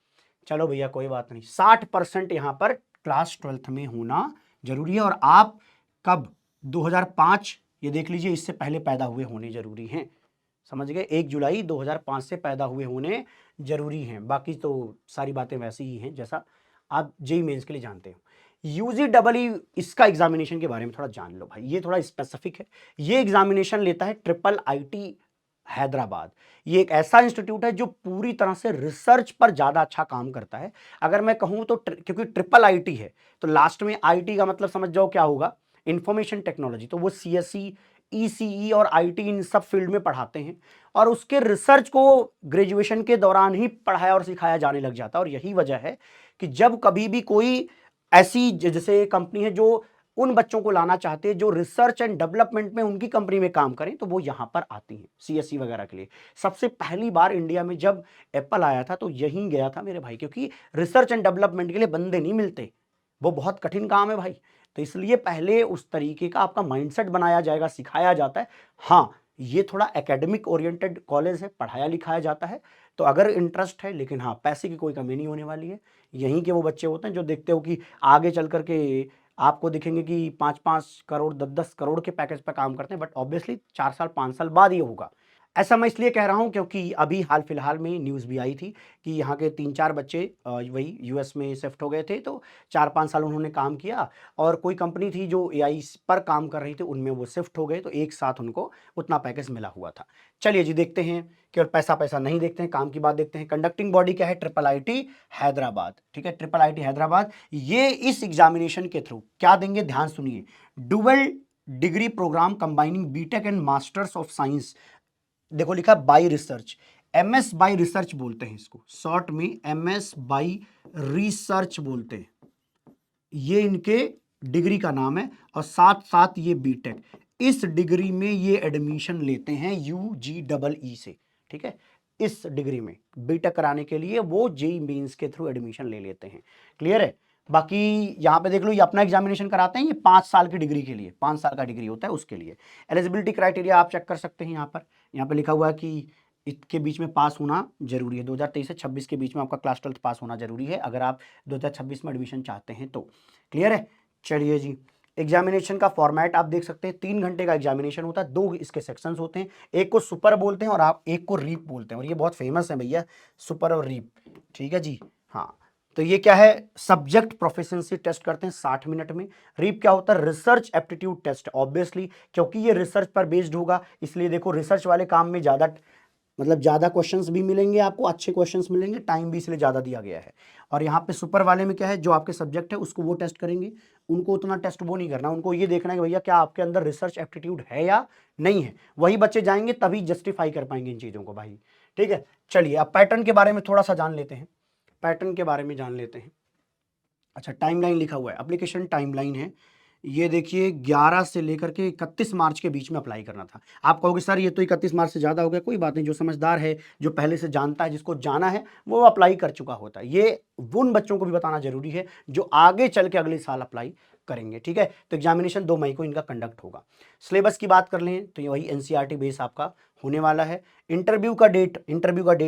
चलो भैया कोई बात नहीं, 60% यहां पर क्लास 12th में होना जरूरी है, और आप कब 2005, ये देख लीजिए, इससे पहले पैदा हुए होने जरूरी हैं, समझ गए, 1 जुलाई 2005 से पैदा हुए होने जरूरी हैं। बाकी तो सारी बातें वैसी ही हैं जैसा आप जेईई मेंस के लिए जानते हो। UGEE, इसका एग्जामिनेशन के बारे में थोड़ा जान लो भाई, ये थोड़ा स्पेसिफिक है। ये एग्जामिनेशन लेता है IIIT हैदराबाद। ये एक ऐसा इंस्टीट्यूट है जो पूरी तरह से रिसर्च पर ज्यादा अच्छा काम करता है। अगर मैं कहूं तो क्योंकि IIIT है तो लास्ट में IT का मतलब समझ जाओ क्या होगा, इंफॉर्मेशन टेक्नोलॉजी, तो वो CSE, ECE और IT इन सब फील्ड में पढ़ाते हैं, और उसके रिसर्च को ग्रेजुएशन के दौरान ही पढ़ाया और सिखाया जाने लग जाता है। और यही वजह है कि जब कभी भी कोई ऐसी जैसे कंपनी है जो उन बच्चों को लाना चाहते हैं जो रिसर्च एंड डेवलपमेंट में उनकी कंपनी में काम करें, तो वो यहां पर आती हैं CSE वगैरह के लिए। सबसे पहली बार इंडिया में जब एप्पल आया था तो यहीं गया था मेरे भाई, क्योंकि रिसर्च एंड डेवलपमेंट के लिए बंदे नहीं मिलते, वो बहुत कठिन काम है भाई। तो इसलिए पहले उस तरीके का आपका माइंडसेट बनाया जाएगा, सिखाया जाता है। हाँ, ये थोड़ा एकेडमिक ओरिएंटेड कॉलेज है, पढ़ाया लिखाया जाता है, तो अगर इंटरेस्ट है, लेकिन हाँ पैसे की कोई कमी नहीं होने वाली है। यहीं के वो बच्चे होते हैं जो देखते हो कि आगे चल करके आपको दिखेंगे कि 5-5 करोड़ 10-10 करोड़ के पैकेज पर काम करते हैं, बट ऑब्वियसली 4 साल 5 साल बाद ये होगा। ऐसा मैं इसलिए कह रहा हूं क्योंकि अभी हाल फिलहाल में न्यूज़ भी आई थी कि यहाँ के 3-4 बच्चे वही यूएस में शिफ्ट हो गए थे, तो 4-5 साल उन्होंने काम किया और कोई कंपनी थी जो एआई पर काम कर रही थी, उनमें वो शिफ्ट हो गए, तो एक साथ उनको उतना पैकेज मिला हुआ था। चलिए जी, देखते हैं, केवल पैसा पैसा नहीं देखते हैं, काम की बात देखते हैं। कंडक्टिंग बॉडी क्या है? Triple IT Hyderabad. ठीक है, ट्रिपल आईटी हैदराबाद ये इस एग्जामिनेशन के थ्रू क्या देंगे, ध्यान सुनिए। Dual degree program combining BTech and masters of science, देखो लिखा by research, MS by research बोलते हैं इसको, शॉर्ट में एमएस बाई रिसर्च बोलते हैं, ये इनके डिग्री का नाम है। और साथ साथ ये बीटेक, इस डिग्री में ये एडमिशन लेते हैं UGEE से। ठीक है, इस डिग्री में बीटेक कराने के लिए वो जेईई मेंस के थ्रू एडमिशन ले लेते हैं। क्लियर है? बाकी यहां पे देख लो, ये अपना एग्जामिनेशन कराते हैं, ये 5 साल की डिग्री के लिए, 5 साल का डिग्री होता है उसके लिए। एलिजिबिलिटी क्राइटेरिया आप चेक कर सकते हैं यहाँ पे लिखा हुआ है कि इसके बीच में पास होना जरूरी है, 2023 से 26 के बीच में आपका क्लास 12 पास होना जरूरी है अगर आप 2026 में एडमिशन चाहते हैं तो। क्लियर है? चलिए जी, एग्जामिनेशन का फॉर्मेट आप देख सकते हैं, 3 घंटे का एग्जामिनेशन होता है, 2 इसके सेक्शंस होते हैं, एक को सुपर बोलते हैं और आप एक को रीप बोलते हैं, और ये बहुत फेमस है भैया, सुपर और रीप। ठीक है जी, हाँ। तो ये क्या है? सब्जेक्ट प्रोफिशिएंसी टेस्ट करते हैं 60 मिनट में। रीप क्या होता है? रिसर्च एप्टीट्यूड टेस्ट, ऑब्वियसली क्योंकि ये रिसर्च पर बेस्ड होगा, इसलिए देखो रिसर्च वाले काम में ज़्यादा मतलब ज़्यादा क्वेश्चंस भी मिलेंगे आपको, अच्छे क्वेश्चंस मिलेंगे, टाइम भी इसलिए ज़्यादा दिया गया है। और यहाँ पे सुपर वाले में क्या है, जो आपके सब्जेक्ट है उसको वो टेस्ट करेंगे, उनको उतना टेस्ट वो नहीं करना, उनको ये देखना है कि भैया क्या आपके अंदर रिसर्च एप्टीट्यूड है या नहीं है। वही बच्चे जाएंगे तभी जस्टिफाई कर पाएंगे इन चीज़ों को भाई। ठीक है, चलिए अब पैटर्न के बारे में थोड़ा सा जान लेते हैं, पैटर्न के बारे में जान लेते हैं। अच्छा, टाइमलाइन लिखा हुआ है, एप्लीकेशन टाइमलाइन है, ये देखिए 11 से लेकर के 31 मार्च के बीच में अप्लाई करना था। आप कहोगे सर ये तो 31 मार्च से ज़्यादा हो गया, कोई बात नहीं, जो समझदार है, जो पहले से जानता है, जिसको जाना है, वो अप्लाई कर चुका होता है। ये उन बच्चों को भी बताना जरूरी है जो आगे चल के अगले साल अप्लाई करेंगे। ठीक है, तो एग्जामिनेशन 2 मई को इनका कंडक्ट होगा। सिलेबस की बात कर लें तो ये वही एनसीईआरटी बेस आपका होने वाला है। इंटरव्यू का डेट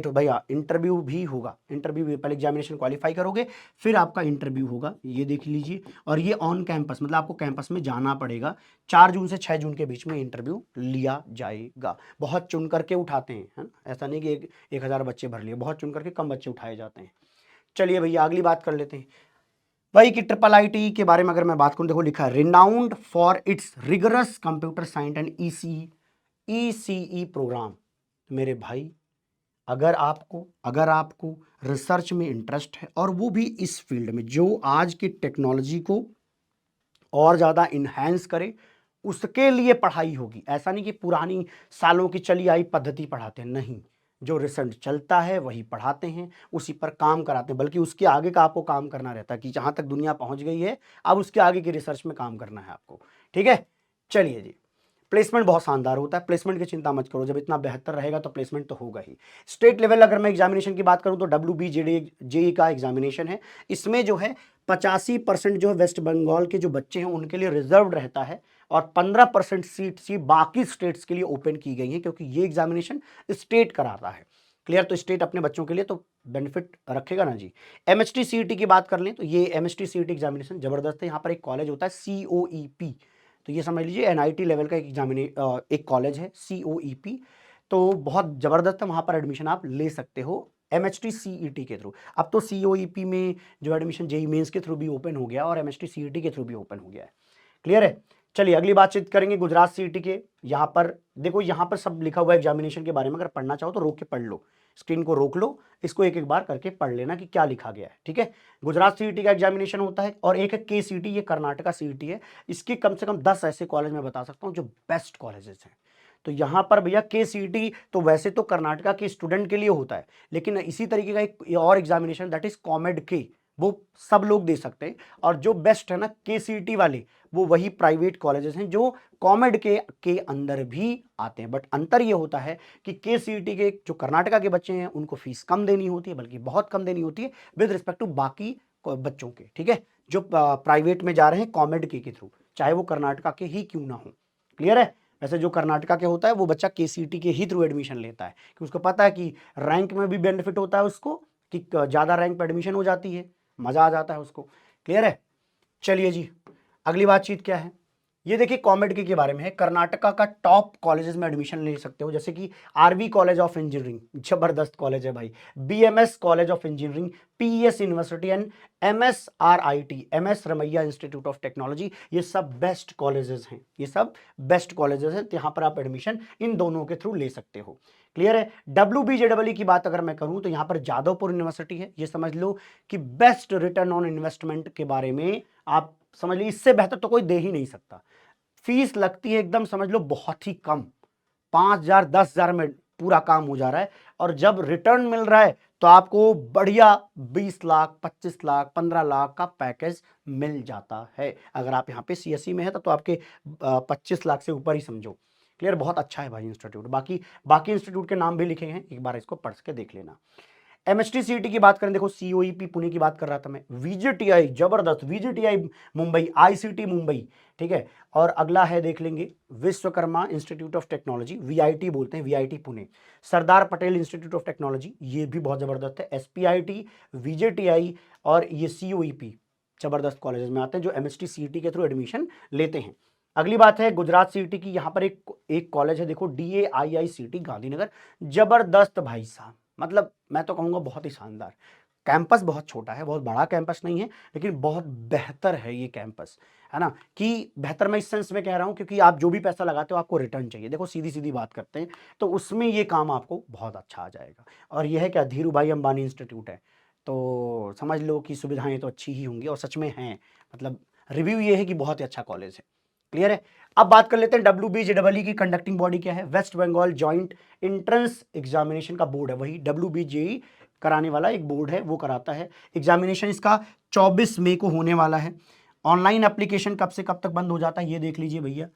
भैया, इंटरव्यू भी होगा, इंटरव्यू भी, पहले एग्जामिनेशन क्वालिफाई करोगे फिर आपका इंटरव्यू होगा, ये देख लीजिए। और ये ऑन कैंपस, मतलब आपको कैंपस में जाना पड़ेगा। 4 जून से 6 जून के बीच में इंटरव्यू लिया जाएगा। बहुत चुन करके उठाते हैं, है ना, ऐसा नहीं कि 1000 बच्चे भर लिए, बहुत चुन करके कम बच्चे उठाए जाते हैं। चलिए भैया अगली बात कर लेते हैं भाई कि ट्रिपल आईटी के बारे में अगर मैं बात करूं, देखो लिखा है renowned for its rigorous computer science and ECE program. मेरे भाई, अगर आपको रिसर्च में इंटरेस्ट है और वो भी इस फील्ड में जो आज की टेक्नोलॉजी को और ज़्यादा इन्हेंस करे, उसके लिए पढ़ाई होगी। ऐसा नहीं कि पुरानी सालों की चली आई पद्धति पढ़ाते हैं, नहीं, जो रिसर्च चलता है वही पढ़ाते हैं, उसी पर काम कराते हैं, बल्कि उसके आगे का आपको काम करना रहता है कि जहाँ तक दुनिया पहुँच गई है अब उसके आगे की रिसर्च में काम करना है आपको। ठीक है, चलिए जी, प्लेसमेंट बहुत शानदार होता है, प्लेसमेंट की चिंता मत करो, जब इतना बेहतर रहेगा तो प्लेसमेंट तो होगा ही। स्टेट लेवल अगर मैं एग्जामिनेशन की बात करूं तो WBJEE का एग्जामिनेशन है, इसमें जो है 85% जो वेस्ट बंगाल के जो बच्चे हैं उनके लिए रिजर्व रहता है, और 15% सीट्स बाकी स्टेट्स के लिए ओपन की गई हैं, क्योंकि ये एग्जामिनेशन स्टेट कराता है। क्लियर? तो स्टेट अपने बच्चों के लिए तो बेनिफिट रखेगा ना जी। MHT CET की बात कर लें तो ये MHT CET एग्जामिनेशन जबरदस्त है। यहाँ पर एक कॉलेज होता है COEP, तो ये समझ लीजिए NIT लेवल का एक कॉलेज है COEP, तो बहुत ज़बरदस्त है, वहाँ पर एडमिशन आप ले सकते हो MHT CET के थ्रू। अब तो COEP में जो एडमिशन जेईई मेंस के थ्रू भी ओपन हो गया और MHT CET के थ्रू भी ओपन हो गया है। क्लियर है? चलिए अगली बातचीत करेंगे गुजरात CET के। यहाँ पर देखो, यहाँ पर सब लिखा हुआ है एग्जामिनेशन के बारे में, अगर पढ़ना चाहो तो रोक के पढ़ लो, स्क्रीन को रोक लो, इसको एक एक बार करके पढ़ लेना कि क्या लिखा गया है। ठीक है, गुजरात CET का एग्जामिनेशन होता है, और एक है KCET, ये कर्नाटका CET है। इसके कम से कम 10 ऐसे कॉलेज मैं बता सकता हूँ जो बेस्ट कॉलेजेस हैं। तो यहाँ पर भैया KCET तो वैसे तो कर्नाटका के स्टूडेंट के लिए होता है, लेकिन इसी तरीके का एक और एग्जामिनेशन दैट इज कॉमेड के, वो सब लोग दे सकते हैं। और जो बेस्ट है ना KCET वाले, वो वही प्राइवेट कॉलेजेस हैं जो कॉमेड के अंदर भी आते हैं। बट अंतर ये होता है कि KCET के जो कर्नाटका के बच्चे हैं उनको फीस कम देनी होती है, बल्कि बहुत कम देनी होती है विद रिस्पेक्ट टू बाकी बच्चों के। ठीक है, जो प्राइवेट में जा रहे हैं कॉमेड के थ्रू, चाहे वो कर्नाटका के ही क्यों ना हो। क्लियर है? वैसे जो कर्नाटका के होता है वो बच्चा KCET के ही थ्रू एडमिशन लेता है, कि उसको पता है कि रैंक में भी बेनिफिट होता है उसको, कि ज़्यादा रैंक पर एडमिशन हो जाती है, मज़ा आ जाता है उसको। क्लियर है? चलिए जी, अगली बातचीत क्या है, ये देखिए कॉमेड के बारे में है। कर्नाटका का टॉप कॉलेजेस में एडमिशन ले सकते हो, जैसे कि आरवी कॉलेज ऑफ इंजीनियरिंग, जबरदस्त कॉलेज है भाई, BMS college of engineering, PES university and MSRIT, MS Ramaiah institute of technology. ये सब बेस्ट कॉलेजेस हैं, ये सब बेस्ट कॉलेजेस हैं, तो यहाँ पर आप एडमिशन इन दोनों के थ्रू ले सकते हो। क्लियर है। WBJEE की बात अगर मैं करूं तो यहाँ पर जादवपुर यूनिवर्सिटी है। ये समझ लो कि बेस्ट रिटर्न ऑन इन्वेस्टमेंट के बारे में आप समझ लीजिए, इससे बेहतर तो कोई दे ही नहीं सकता। फीस लगती है एकदम समझ लो बहुत ही कम, 5,000 10,000 में पूरा काम हो जा रहा है, और जब रिटर्न मिल रहा है तो आपको बढ़िया 20 लाख 25 लाख 15 लाख का पैकेज मिल जाता है। अगर आप यहाँ पे सीएससी में है तो आपके 25 लाख से ऊपर ही समझो। क्लियर, बहुत अच्छा है भाई इंस्टीट्यूट। बाकी बाकी इंस्टीट्यूट के नाम भी लिखे हैं, एक बार इसको पढ़ के देख लेना। एमएसटी सीईटी की बात करें, देखो सीओईपी पुणे की बात कर रहा था मैं, वीजीटीआई जबरदस्त, वीजीटीआई मुंबई, आईसीटी मुंबई, ठीक है। और अगला है देख लेंगे Vishwakarma institute of technology, VIT बोलते हैं, VIT Pune, Sardar Patel institute of technology, ये भी बहुत जबरदस्त है, एसपीआईटी, वीजेटीआई और ये सीओईपी जबरदस्त कॉलेजेस में आते हैं जो एमएसटी सीईटी के थ्रू एडमिशन लेते हैं। अगली बात है गुजरात सीईटी की, यहां पर एक कॉलेज है देखो, DAIICT गांधीनगर, जबरदस्त भाई साहब, मतलब मैं तो कहूंगा बहुत ही शानदार। कैंपस बहुत छोटा है, बहुत बड़ा कैंपस नहीं है, लेकिन बहुत बेहतर है ये कैंपस, है ना। कि बेहतर मैं इस सेंस में कह रहा हूं क्योंकि आप जो भी पैसा लगाते हो आपको रिटर्न चाहिए। देखो सीधी सीधी बात करते हैं तो उसमें ये काम आपको बहुत अच्छा आ जाएगा। और यह है क्या, धीरू भाई अंबानी इंस्टीट्यूट है, तो समझ लो कि सुविधाएं तो अच्छी ही होंगी, और सच में हैं, मतलब रिव्यू ये है कि बहुत ही अच्छा कॉलेज है। क्लियर है। अब बात कर लेते हैं WBJEE की कंडक्टिंग बॉडी क्या है। West Bengal joint entrance examination का बोर्ड है, वही WBJEE कराने वाला एक बोर्ड है, वो कराता है एग्जामिनेशन। इसका 24 मई को होने वाला है। ऑनलाइन एप्लीकेशन कब से कब तक बंद हो जाता है ये देख लीजिए भैया।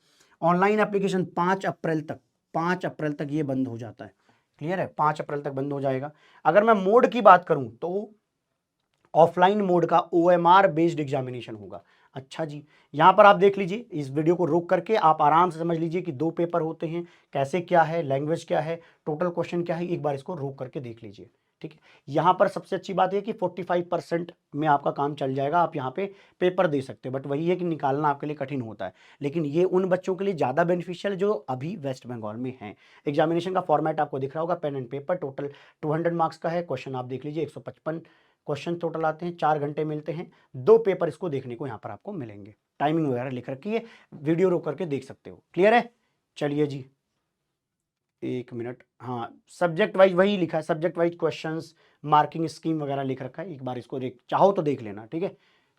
ऑनलाइन एप्लीकेशन 5 अप्रैल तक, 5 अप्रैल तक ये बंद हो जाता है। क्लियर है, 5 अप्रैल तक बंद हो जाएगा। अगर मैं मोड की बात करूं तो ऑफलाइन मोड का OMR बेस्ड एग्जामिनेशन होगा। अच्छा जी, यहां पर आप देख लीजिए, इस वीडियो को रोक करके आप आराम से समझ लीजिए कि 2 पेपर होते हैं, कैसे क्या है, लैंग्वेज क्या है, टोटल क्वेश्चन क्या है, एक बार इसको रोक करके देख लीजिए। ठीक है, यहां पर सबसे अच्छी बात यह कि 45% में आपका काम चल जाएगा, आप यहां पे पेपर दे सकते हैं, बट वही है कि निकालना आपके लिए कठिन होता है। लेकिन ये उन बच्चों के लिए ज़्यादा बेनिफिशियल जो अभी वेस्ट बंगाल में हैं। एग्जामिनेशन का फॉर्मेट आपको दिख रहा होगा, pen and paper, total 200 marks का है। क्वेश्चन आप देख लीजिए, 155 क्वेश्चन टोटल आते हैं, 4 घंटे मिलते हैं, 2 पेपर इसको देखने को यहाँ पर आपको मिलेंगे। टाइमिंग वगैरह लिख रखी है, वीडियो रोक करके देख सकते हो। क्लियर है। चलिए जी, 1 मिनट, हाँ सब्जेक्ट वाइज वही लिखा है, subject wise questions, marking scheme वगैरह लिख रखा है, एक बार इसको चाहो तो देख लेना। ठीक है,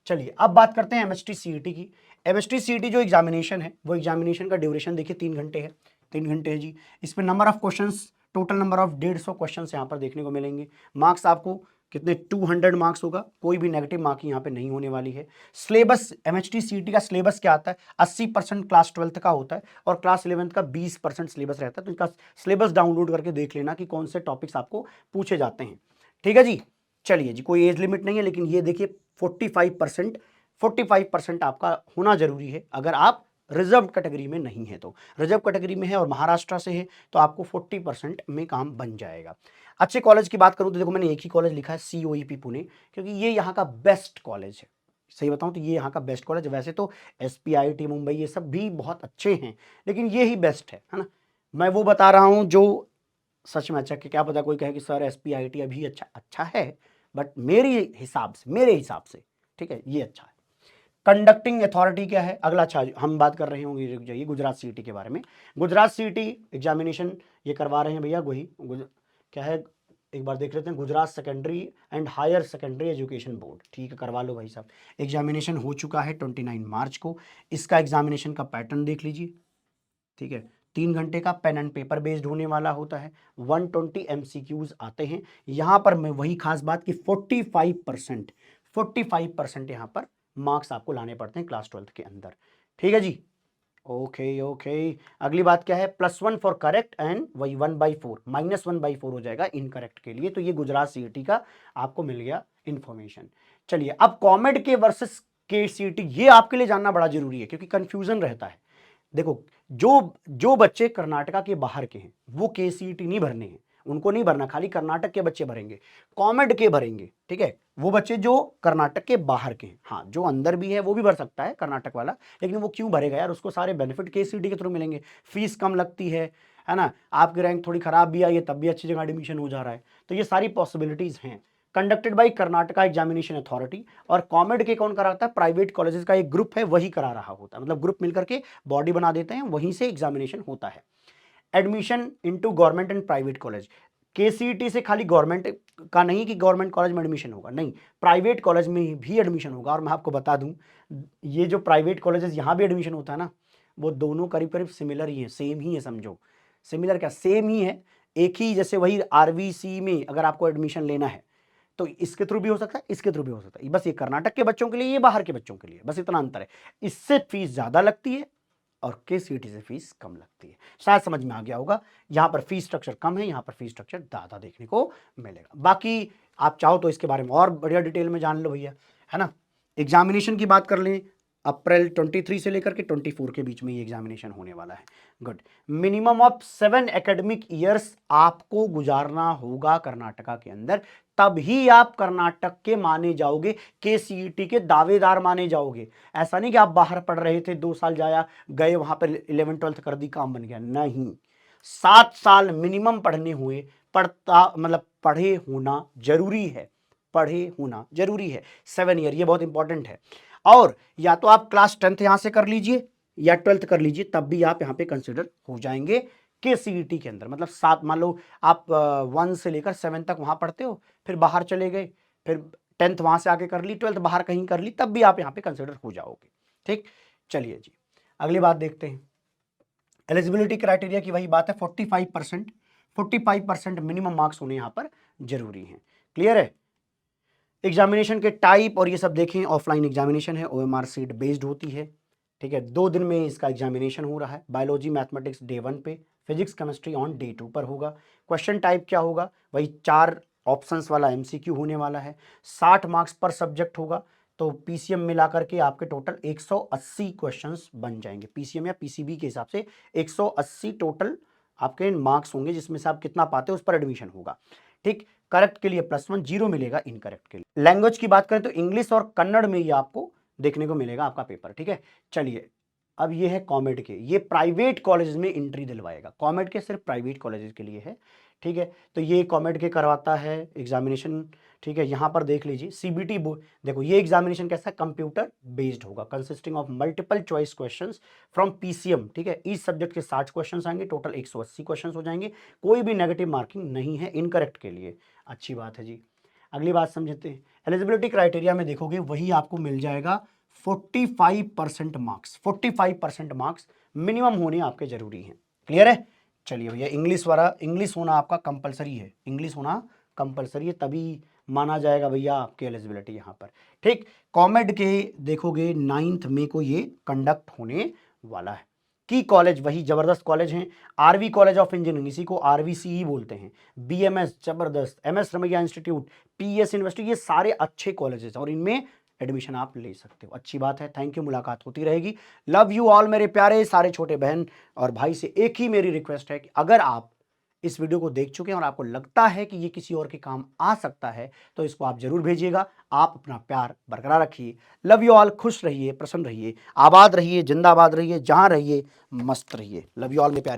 चलिए अब बात करते हैं एमएसटी सीईटी की। एमएसटी सीईटी जो एग्जामिनेशन है, वो एग्जामिनेशन का ड्यूरेशन देखिए 3 घंटे है, 3 घंटे है जी। इसमें number of questions, total number of 150 questions यहाँ पर देखने को मिलेंगे। मार्क्स आपको कितने, 200 मार्क्स होगा, कोई भी नेगेटिव मार्किंग यहाँ पे नहीं होने वाली है। सिलेबस, एमएचटी सीईटी का सिलेबस क्या आता है, 80% क्लास 12th का होता है और क्लास 11th का 20% सिलेबस रहता है। तो इनका सिलेबस डाउनलोड करके देख लेना कि कौन से टॉपिक्स आपको पूछे जाते हैं। ठीक है जी, चलिए जी, कोई एज लिमिट नहीं है, लेकिन ये देखिए 45% आपका होना जरूरी है। अगर आप रिजर्व कैटेगरी में नहीं है, तो रिजर्व कैटेगरी में है और महाराष्ट्र से है तो आपको 40% में काम बन जाएगा। अच्छे कॉलेज की बात करूं तो देखो मैंने एक ही कॉलेज लिखा है, COEP पुणे, क्योंकि ये यहाँ का बेस्ट कॉलेज है। सही बताऊं तो ये यहाँ का बेस्ट कॉलेज। वैसे तो SPIT मुंबई ये सब भी बहुत अच्छे हैं, लेकिन ये ही बेस्ट है ना। मैं वो बता रहा हूँ जो सच में अच्छा, कि क्या पता कोई कहे कि सर SPIT अभी अच्छा है, बट मेरे हिसाब से ठीक है ये अच्छा है। कंडक्टिंग अथॉरिटी क्या है अगला, अच्छा हम बात कर रहे होंगे, रुक जाइए, गुजरात सीईटी के बारे में। गुजरात सीईटी एग्जामिनेशन ये करवा रहे हैं भैया, वही क्या है, एक बार देख लेते हैं, Gujarat secondary and higher secondary education board. ठीक है, करवा लो भाई साहब। एग्जामिनेशन हो चुका है 29 मार्च को। इसका एग्जामिनेशन का पैटर्न देख लीजिए। ठीक है, 3 घंटे का पेन एंड पेपर बेस्ड होने वाला होता है, 120 MCQs आते हैं। यहाँ पर मैं वही खास बात कि 45% यहाँ पर मार्क्स आपको लाने पड़ते हैं क्लास 12th के अंदर। ठीक है जी, ओके। अगली बात क्या है, +1 फॉर करेक्ट एंड वही 1/4, -1/4 हो जाएगा इनकरेक्ट के लिए। तो ये गुजरात सीईटी का आपको मिल गया इंफॉर्मेशन। चलिए अब कॉमेड के वर्सेस KCET, ये आपके लिए जानना बड़ा जरूरी है क्योंकि कंफ्यूजन रहता है। देखो जो बच्चे कर्नाटका के बाहर के हैं वो KCET नहीं भरने हैं, उनको नहीं भरना, खाली कर्नाटक के बच्चे भरेंगे, कॉमेड के भरेंगे, ठीक है, वो बच्चे जो कर्नाटक के बाहर के हैं। हाँ, जो अंदर भी है वो भी भर सकता है कर्नाटक वाला, लेकिन वो क्यों भरेगा यार, उसको सारे बेनिफिट केसीईटी के थ्रू मिलेंगे, फीस कम लगती है ना, आपकी रैंक थोड़ी खराब भी आई है तब भी अच्छी जगह एडमिशन हो जा रहा है। तो ये सारी पॉसिबिलिटीज हैं। Conducted by Karnataka examination authority, और कॉमेड के कौन कराता है, प्राइवेट कॉलेजेस का एक ग्रुप है वही करा रहा होता है, मतलब ग्रुप मिलकर के बॉडी बना देते हैं, वहीं से एग्जामिनेशन होता है। Admission into government and private college, KCET से खाली गवर्नमेंट का नहीं कि गवर्नमेंट कॉलेज में एडमिशन होगा, नहीं, प्राइवेट कॉलेज में भी एडमिशन होगा। और मैं आपको बता दूं, ये जो प्राइवेट कॉलेजेस यहाँ भी एडमिशन होता है ना, वो दोनों करीब करीब सिमिलर ही है, सेम ही है, समझो सिमिलर क्या, सेम ही है, एक ही, जैसे वही आरवीसी में अगर आपको एडमिशन लेना है तो इसके थ्रू भी हो सकता है, इसके थ्रू भी हो सकता है, बस ये कर्नाटक के बच्चों के लिए, ये बाहर के बच्चों के लिए, बस इतना अंतर है। इससे फीस ज्यादा लगती है और केसीईटी से फीस कम लगती है। शायद समझ में आ गया होगा, यहां पर फीस स्ट्रक्चर कम है, यहां पर फीस स्ट्रक्चर ज्यादा देखने को मिलेगा। बाकी आप चाहो तो इसके बारे में और बढ़िया डिटेल में जान लो भैया, है ना। एग्जामिनेशन की बात कर लें, अप्रैल 23 से लेकर के 24 के बीच में ये एग्जामिनेशन होने वाला है। Good. Minimum of 7 academic years आपको गुजारना होगा कर्नाटका के अंदर, तभी आप कर्नाटक के माने जाओगे, केसीईटी के दावेदार माने जाओगे। ऐसा नहीं कि आप बाहर पढ़ रहे थे, 2 साल जाया गए वहां पर 11 12 कर दी, काम बन गया, नहीं, 7 साल मिनिमम पढ़ने हुए, पढ़ता मतलब पढ़े होना जरूरी है, पढ़े होना जरूरी है, 7 ईयर, ये बहुत इंपॉर्टेंट है। और या तो आप क्लास 10th यहां से कर लीजिए या 12th कर लीजिए, तब भी आप यहां पे कंसिडर हो जाएंगे केसीईटी के अंदर। मतलब 7, मान लो आप 1 से लेकर 7 तक वहां पढ़ते हो, फिर बाहर चले गए, फिर 10th वहां से आके कर ली, 12th बाहर कहीं कर ली, तब भी आप यहां पे कंसिडर हो जाओगे। ठीक, चलिए जी अगली बात देखते हैं। एलिजिबिलिटी क्राइटेरिया की वही बात है, 45% मिनिमम मार्क्स होने यहां पर जरूरी है। क्लियर है। एग्जामिनेशन के टाइप और ये सब देखें, ऑफलाइन एग्जामिनेशन है, ओएमआर सीट बेस्ड होती है, ठीक है, 2 दिन में इसका एग्जामिनेशन हो रहा है। बायोलॉजी मैथमेटिक्स डे 1 पे, फिजिक्स केमिस्ट्री ऑन डे 2 पर होगा। क्वेश्चन टाइप क्या होगा, वही 4 ऑप्शंस वाला एमसीक्यू होने वाला है, 60 मार्क्स पर सब्जेक्ट होगा। तो पीसीएम मिला करके आपके टोटल 180 क्वेश्चंस बन जाएंगे, पीसीएम या पीसीबी के हिसाब से 180 टोटल आपके मार्क्स होंगे, जिसमें से आप कितना पाते हो उस पर एडमिशन होगा। ठीक, करेक्ट के लिए +1, 0 मिलेगा इनकरेक्ट के लिए। लैंग्वेज की बात करें तो इंग्लिश और कन्नड़ में ये आपको देखने को मिलेगा आपका पेपर। ठीक है, चलिए अब ये है कॉमेड के, ये प्राइवेट कॉलेज में एंट्री दिलवाएगा, कॉमेड के सिर्फ प्राइवेट कॉलेज के लिए है। ठीक है, तो ये कॉमेड के करवाता है एग्जामिनेशन। ठीक है, यहां पर देख लीजिए सीबीटी, देखो ये एग्जामिनेशन कैसा है, कंप्यूटर बेस्ड होगा, consisting of multiple choice questions from PCM. ठीक है, इस सब्जेक्ट के 60 क्वेश्चंस आएंगे, टोटल 180 क्वेश्चंस हो जाएंगे, कोई भी नेगेटिव मार्किंग नहीं है इनकरेक्ट के लिए। अच्छी बात है जी। अगली बात समझते हैं, एलिजिबिलिटी क्राइटेरिया में देखोगे वही आपको मिल जाएगा 45% मार्क्स, 45% मार्क्स मिनिमम होने आपके जरूरी हैं। क्लियर है। चलिए भैया, इंग्लिश वाला, इंग्लिश होना आपका कंपलसरी है, इंग्लिश होना कंपलसरी है, तभी माना जाएगा भैया आपकी एलिजिबिलिटी यहाँ पर। ठीक, कॉमेड के देखोगे 9 मई को ये कंडक्ट होने वाला है। की कॉलेज वही जबरदस्त कॉलेज हैं, आरवी कॉलेज ऑफ इंजीनियरिंग, इसी को आरवीसी ही बोलते हैं, बीएमएस जबरदस्त, MS Ramaiah institute, PS university, ये सारे अच्छे कॉलेजेस और इनमें एडमिशन आप ले सकते हो। अच्छी बात है, थैंक यू, मुलाकात होती रहेगी। लव यू ऑल मेरे प्यारे सारे छोटे बहन और भाई से एक ही मेरी रिक्वेस्ट है कि अगर आप इस वीडियो को देख चुके हैं और आपको लगता है कि ये किसी और के काम आ सकता है तो इसको आप जरूर भेजिएगा। आप अपना प्यार बरकरार रखिए। लव यू ऑल, खुश रहिए, प्रसन्न रहिए, आबाद रहिए, जिंदाबाद रहिए, जहां रहिए मस्त रहिए। लव यू ऑल मेरे प्यारे।